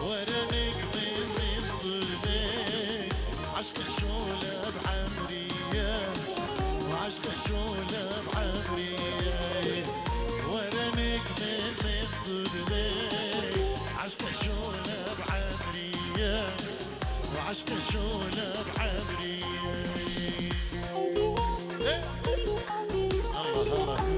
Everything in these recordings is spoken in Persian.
ورنك من ظلمك عشق شولة بعمرية وعشق شولة بعمرية ورنك من ظلمك عشق شولة بعمرية وعشق شولة بعمرية الله الله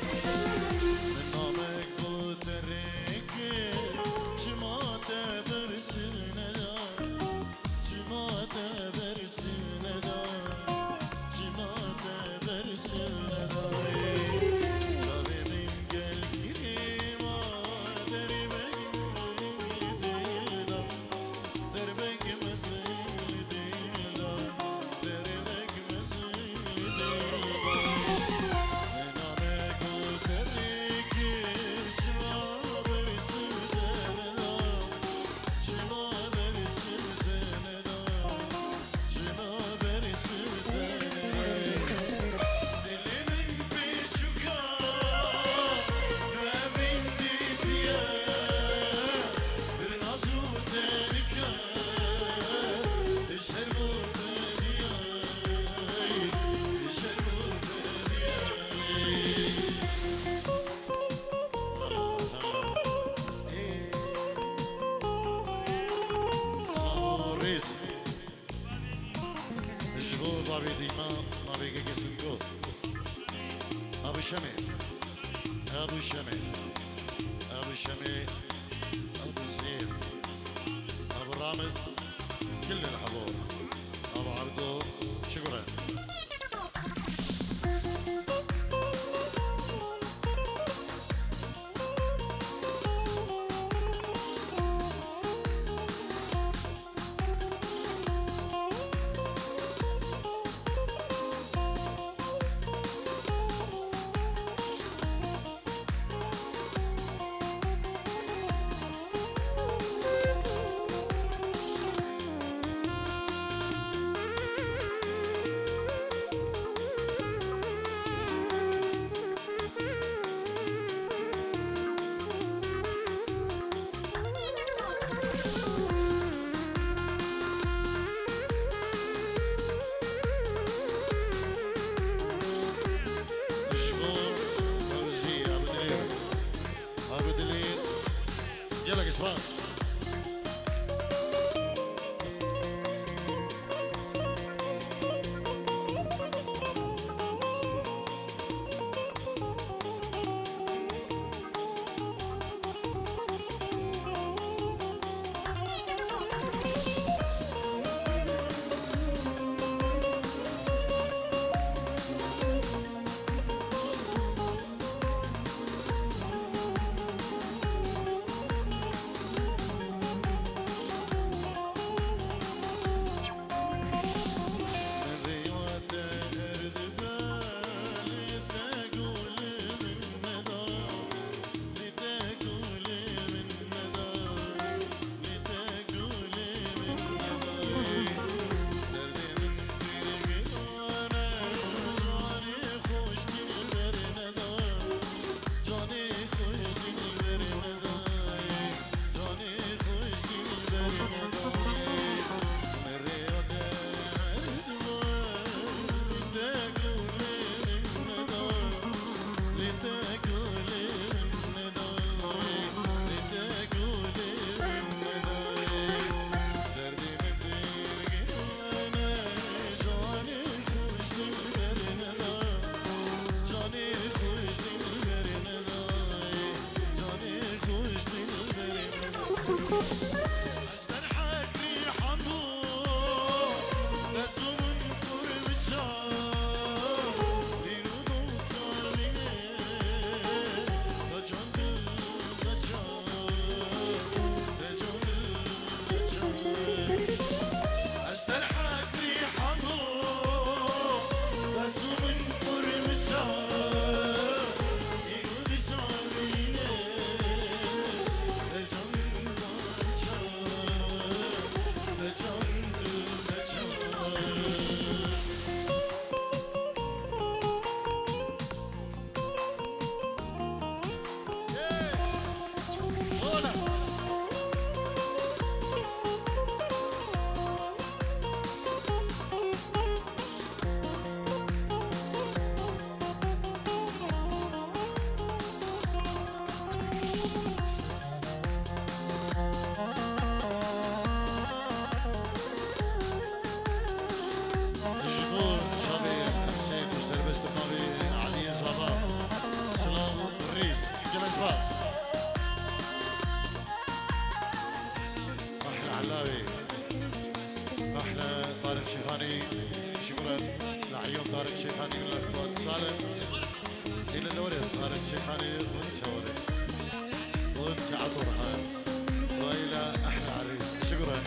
من نامك بوتركر شما تبرسل ندار شما تبرسل ندار شما تبرسل ندار شابي من قل كريمة دربك ديلا دربك مسل ديلا دربك مسل ديلا Abi Dima, Naviga Gesinko, Abu Shami, Abu Shami, Abu Shami, Abu Zir, Abu Ramiz, كل الحضور، أبو عبدو، شكرا. يلا قصبان اصفر احلى علاوي احلى طارق شيخاني شكرا لعيون طارق شيخاني من فؤاد صالح الى الورد طارق شيخاني وانت ولد وانت عطرها والى احلى عريس شكرا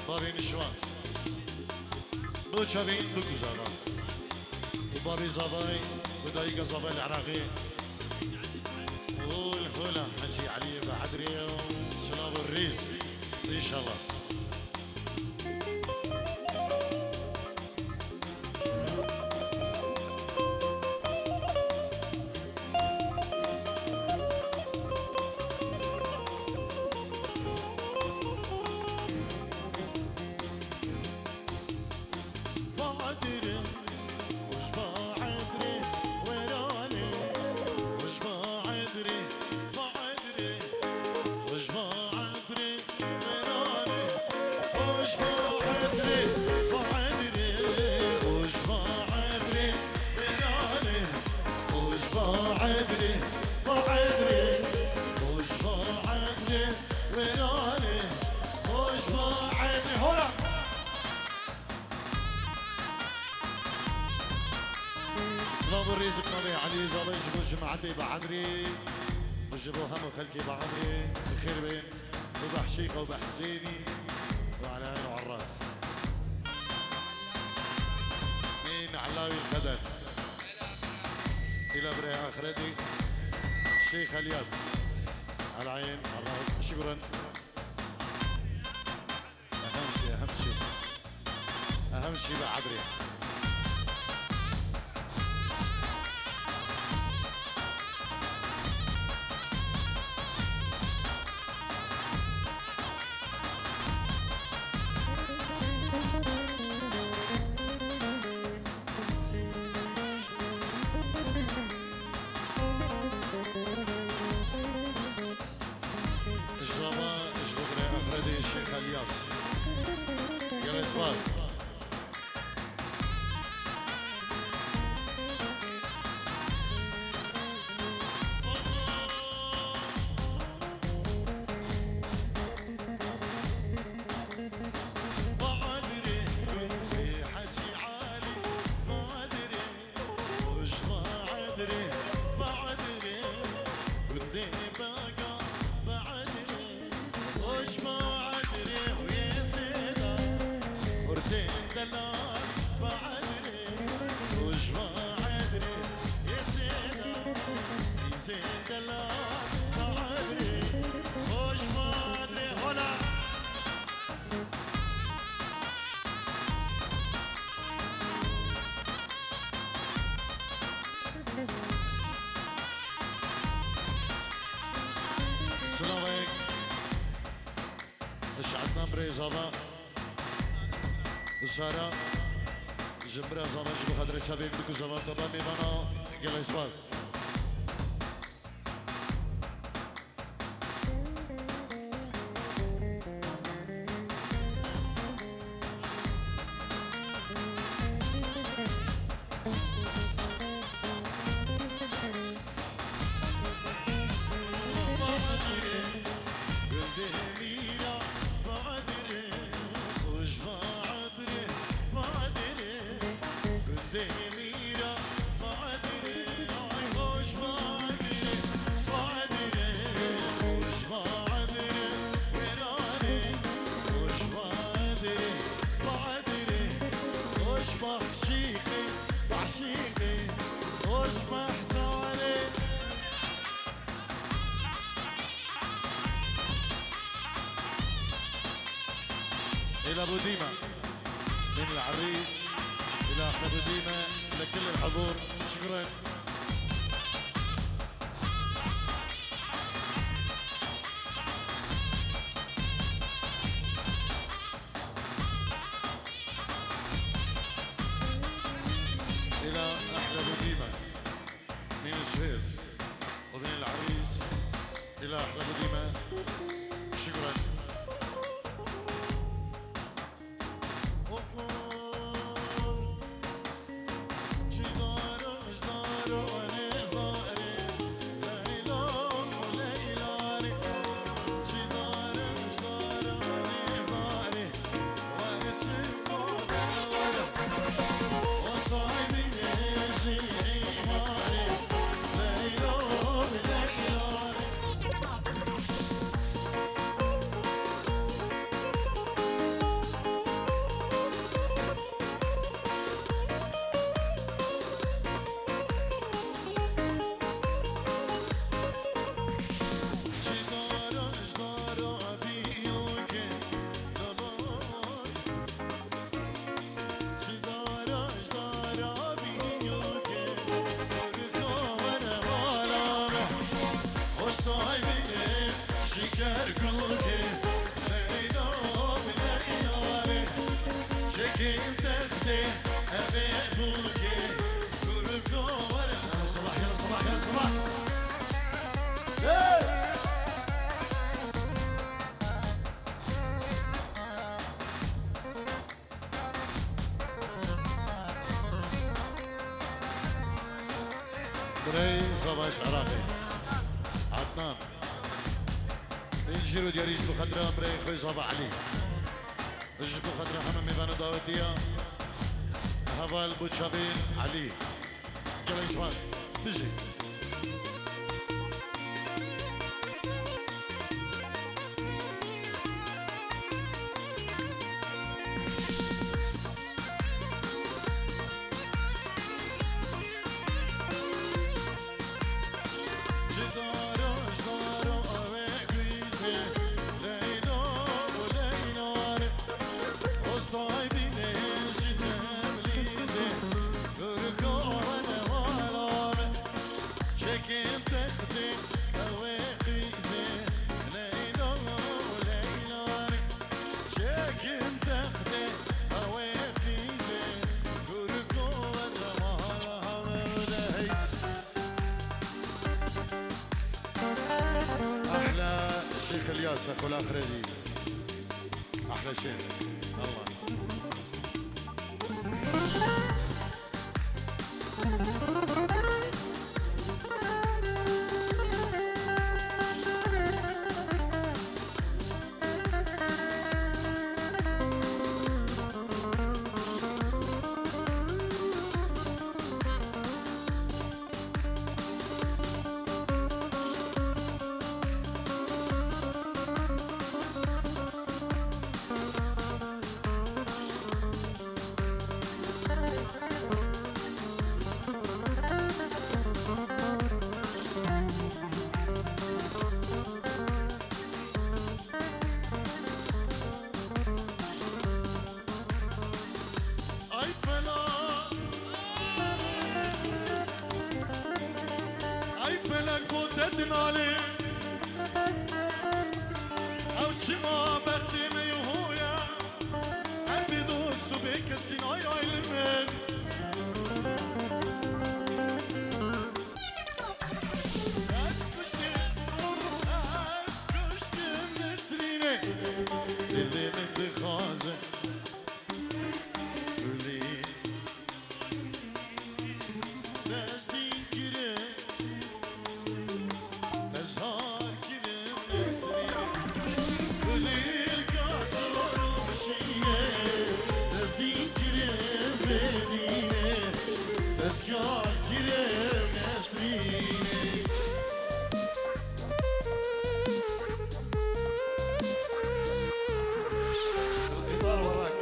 بابي نشوان بوشابي بكو زابا وبابي زاباي ودايقة زاباي العراقي والخولة حجي علي بعدري وسلام الريز ان شاء الله سلام الرزق نبي علي زابي جبوا جماعتي بعمري وجبوا هم خلقي بعمري بخير بين وبحشيقه وبحسيني وعلى عينه وعلى الراس مين علاوي الخدن الى بري اخرتي الشيخ الياس على العين على الراس شكرا اهم شيء بعدري الشيخ الياس يلا اسباز بري زابا وسارة جمبرا زابا جبو خدرة شافين بكو زابا طبا ميبانا قال اسباس إلى أبو ديمة من العريس إلى أحلى أبو ديمة لكل الحضور شكرا. إلى أحلى أبو ديمة من السوير ومن العريس إلى أحلى أبو ديمة شكرا. بري صباش عراقي عدنان انجرو دياريش بخدرة بري خوي صبا علي اجب بخدرة حمام ميفانو داوتية هفال بوتشابين علي جلال اسفاز بيجي شيخ الياس اخو الاخرين احلى شيخ الله. تدنالي او شما بختي ميهون يا كريم نسريني الإطار وراك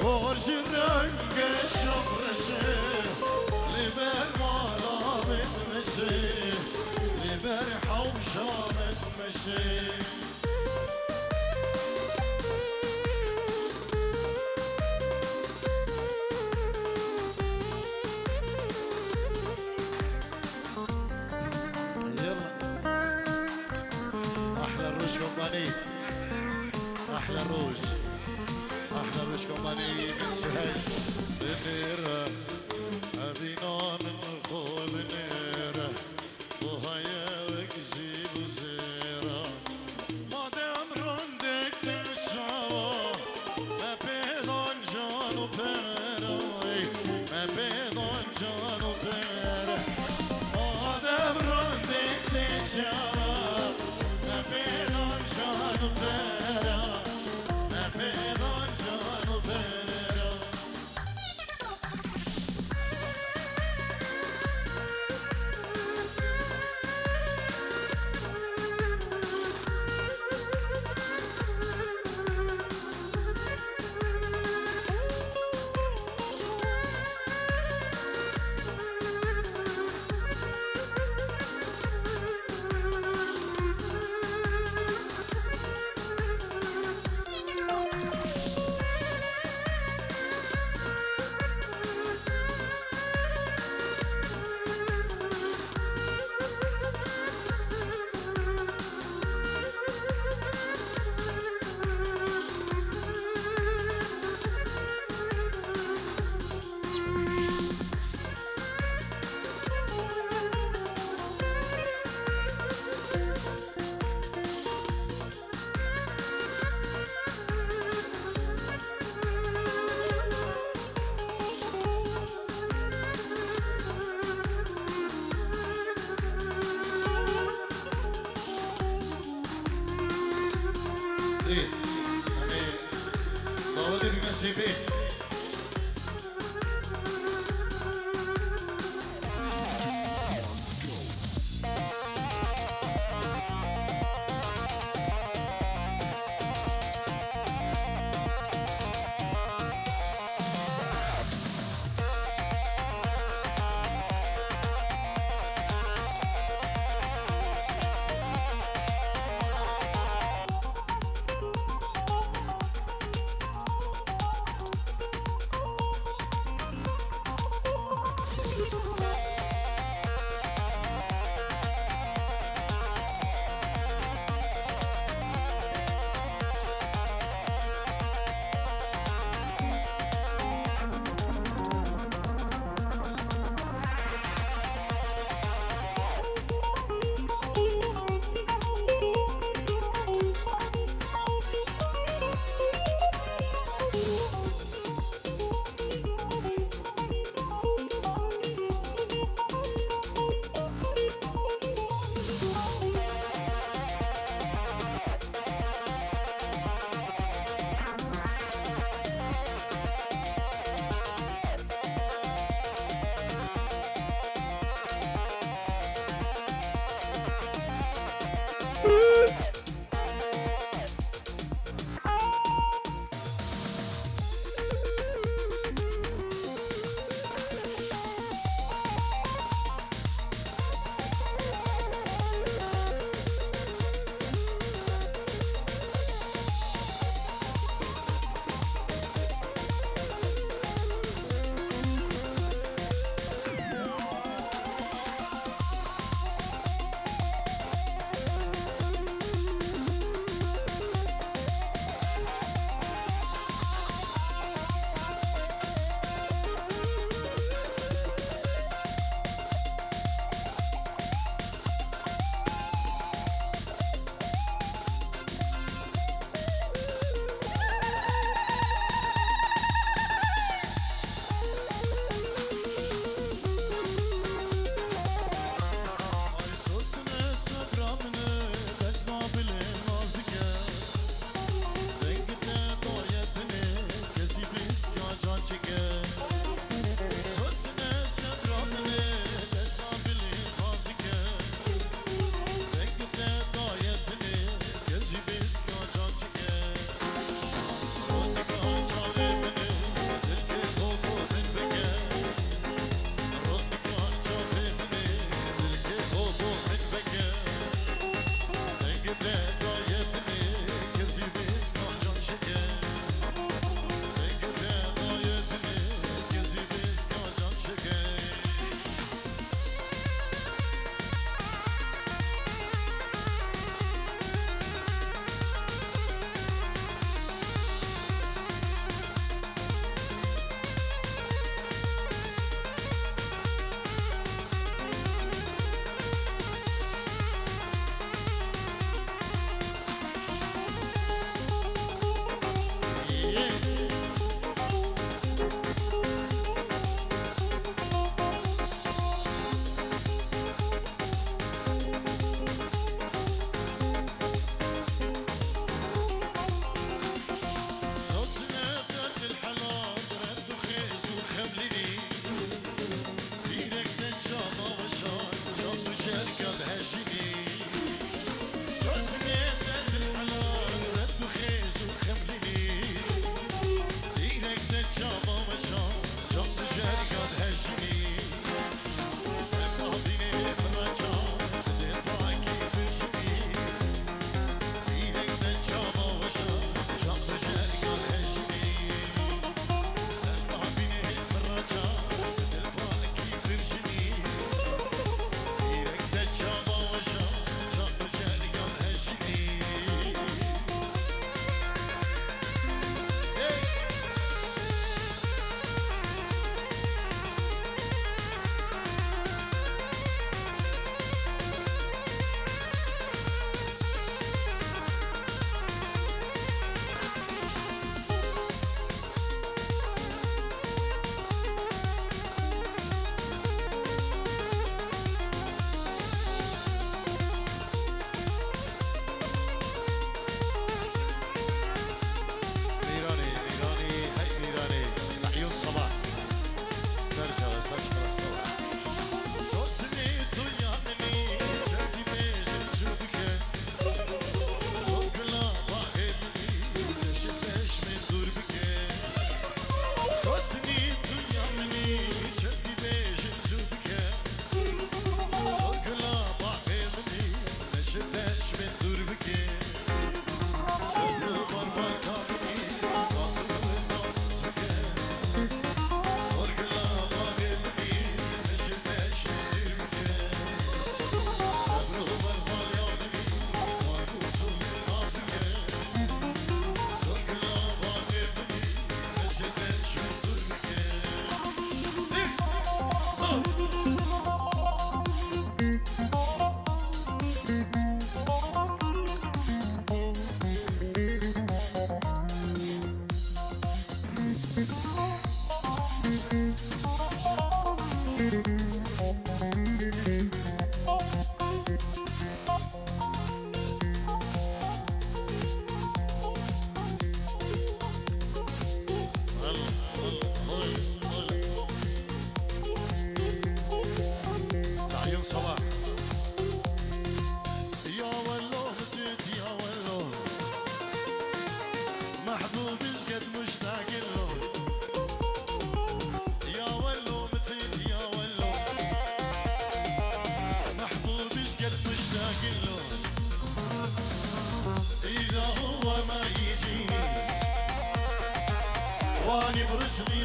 خرج الرنق الشمرشي لبال مالا بتمشي لبرحة وشام تمشي يلا أحلى الروج كومباني أحلى الروج أحلى الروج كومباني من سهل النيرة أبينا من خوب النيرة وهيا وكزيب وزيرة ما دام رندك للشوا ما بيضان جان وبيرة ما بيضان جان وبيرة ما دام رندك للشوا ما بيضان جان وبيرة ما بيضان جان وبيرة إيه يعني ضوالي بنسيبين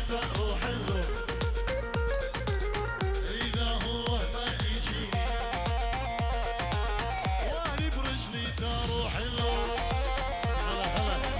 متى روح له إذا هو ما يجيني وأنا برجلي تروح له. هلا هلا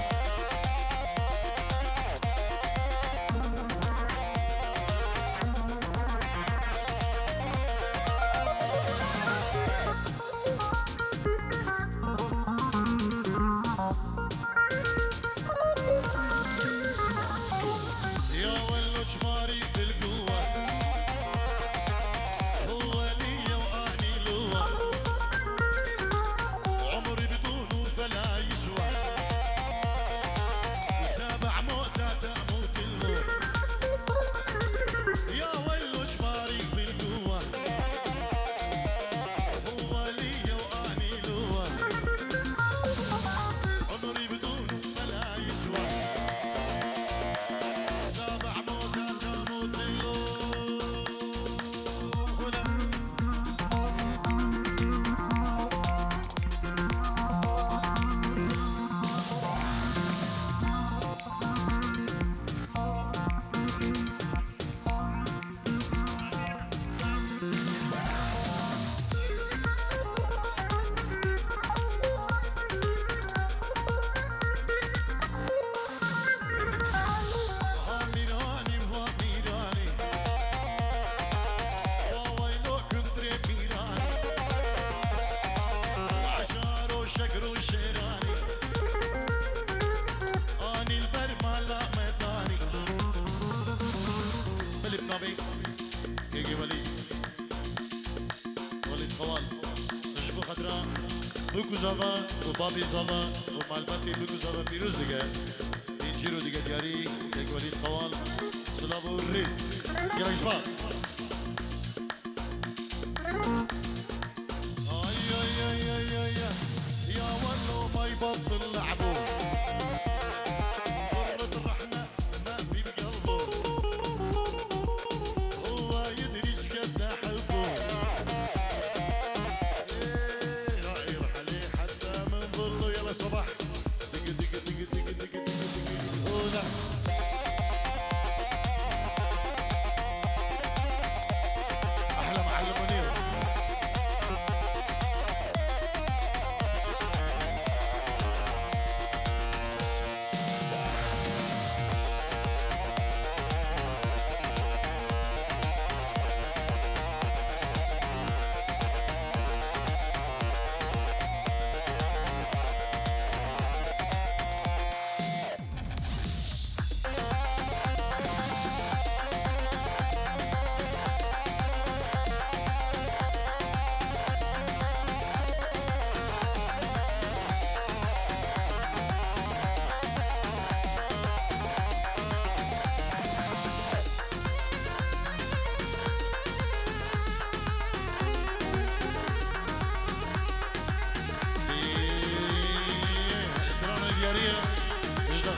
بوكو زافا وبابي زافا ومعلماتي بوكو زافا بيروز دقا ينجيرو دقا دياري دقا وليد قوال سلافو الريد يلا يصفار يا ولو ما يبطل لعبو مرة الرحمة ما في بقلبه هو يدري ايش قد احبه صباح دق دق دق دق دق دق دق هنا احلى معلم منير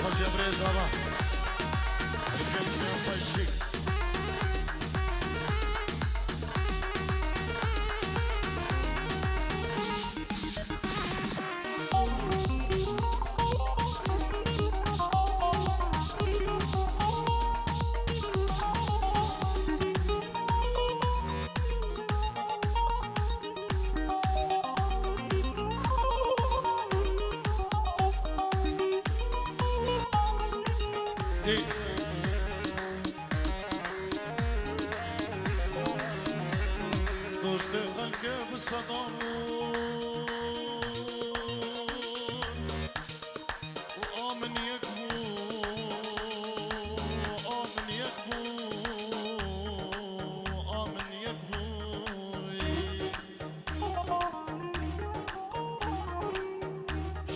خلاص يا بريز هذا القلب يوم الشيك دوست خلقه بالصدر وآمن يكفو آمن يكفو آمن يكفو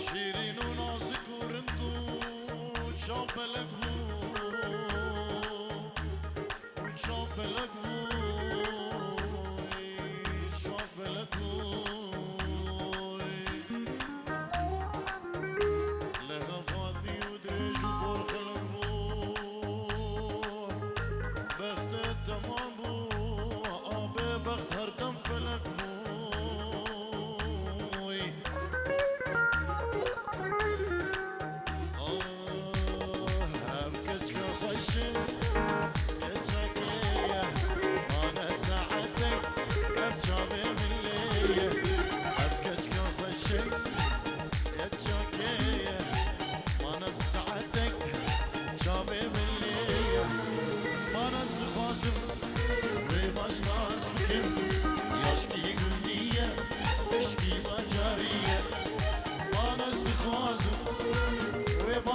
شيرين ونازك ورندو شوف لكفو وشوف لكفو شوف لكفو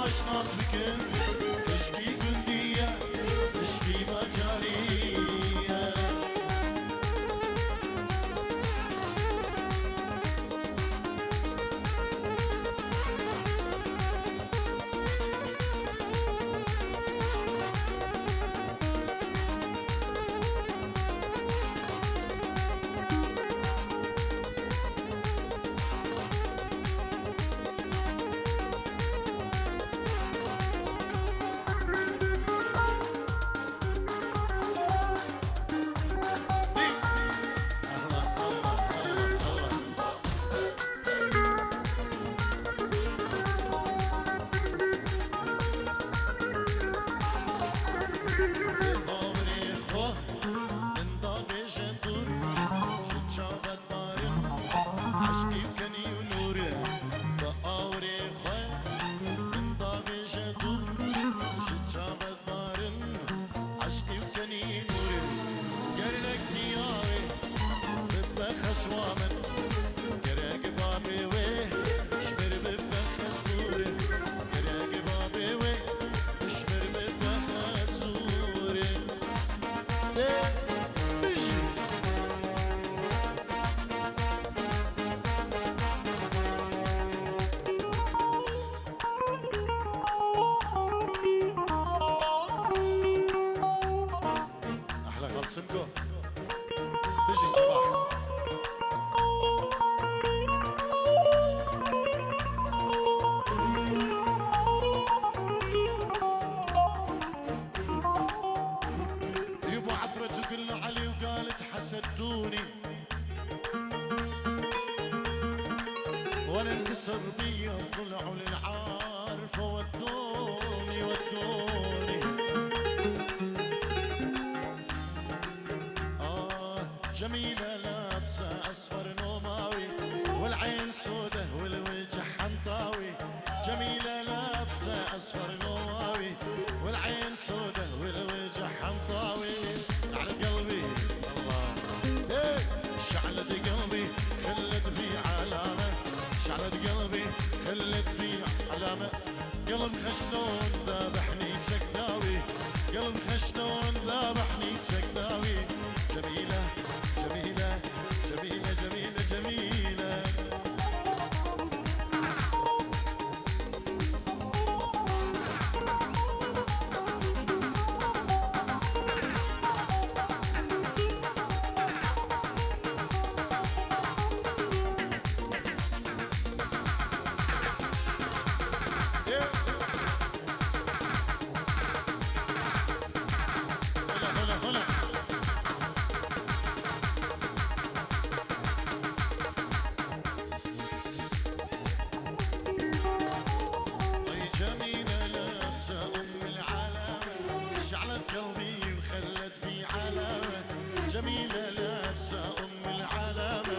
باش ناس بكن اشكي كندية اشكي مجارية سمكو بيجي صباح يبا عبرت وقلنا علي وقالت حسدتوني وانا انكسر بيا طلعوا للعارفه ودوني جميلة لابسة أصفر نوماوي والعين سودة والوجه حنطاوي جميلة لابسة أصفر نوماوي والعين سودة والوجه حنطاوي على قلبي الله ايه شعلت قلبي خلت بي علامة شعلت قلبي خلت بي علامة قلب خشنون ذابحني سكداوي قلب خشنون ذابحني سكداوي جميلة جميلة جميلة جميلة جميلة جميلة لابسة أم العلامة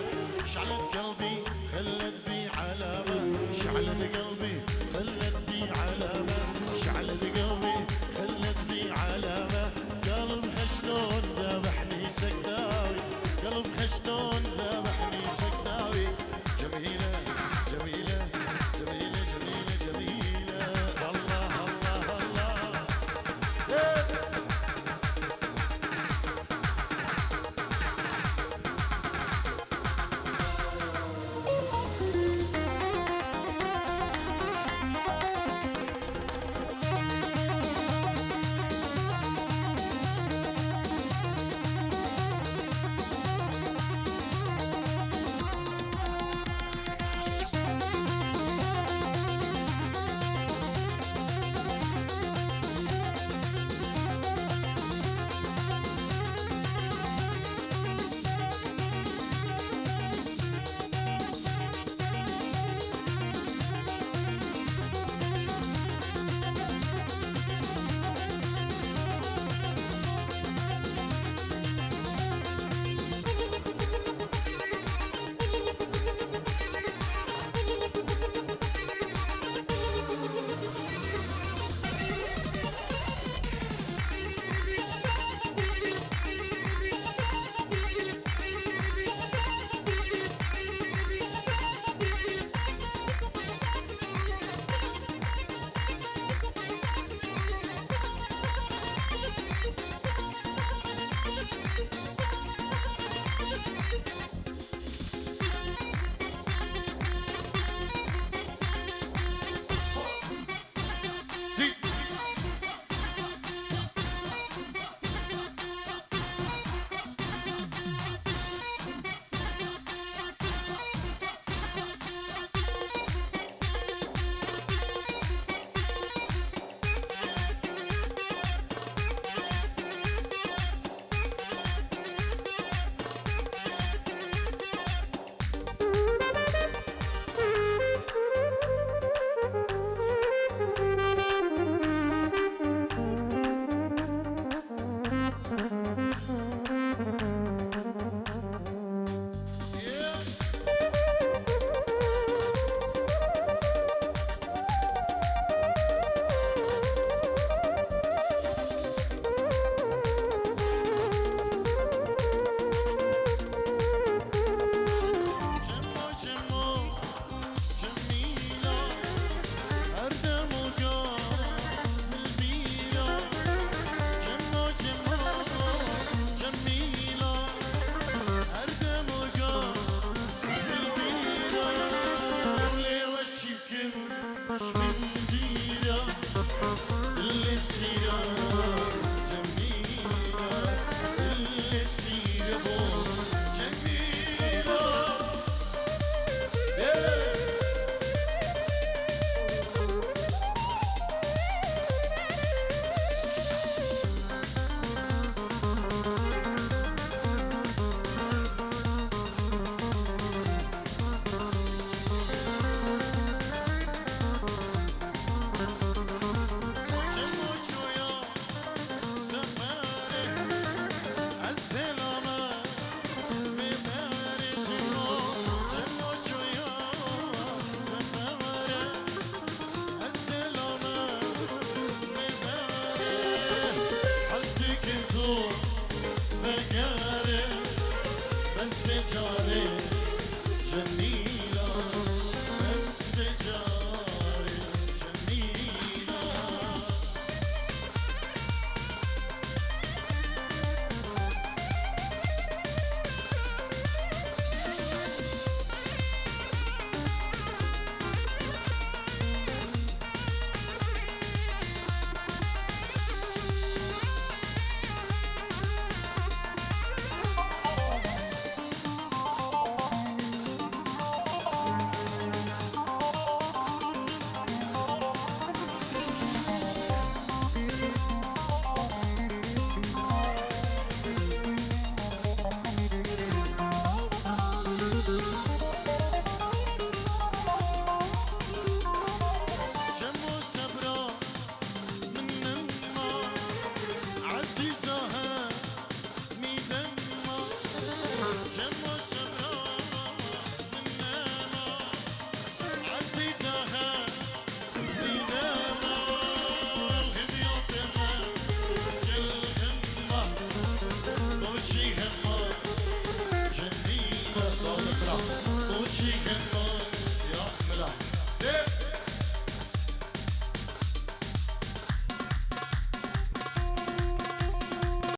شعلت قلبي خلت بي علامة شعلت قلبي خلت بي علامة شعلت قلبي خلت بي علامة قلب خشنون ذبحني سكداوي قلب خشنون ذبحني سكداوي جميلة جميلة جميلة جميلة جميلة الله الله الله سيرة اللي بسيرة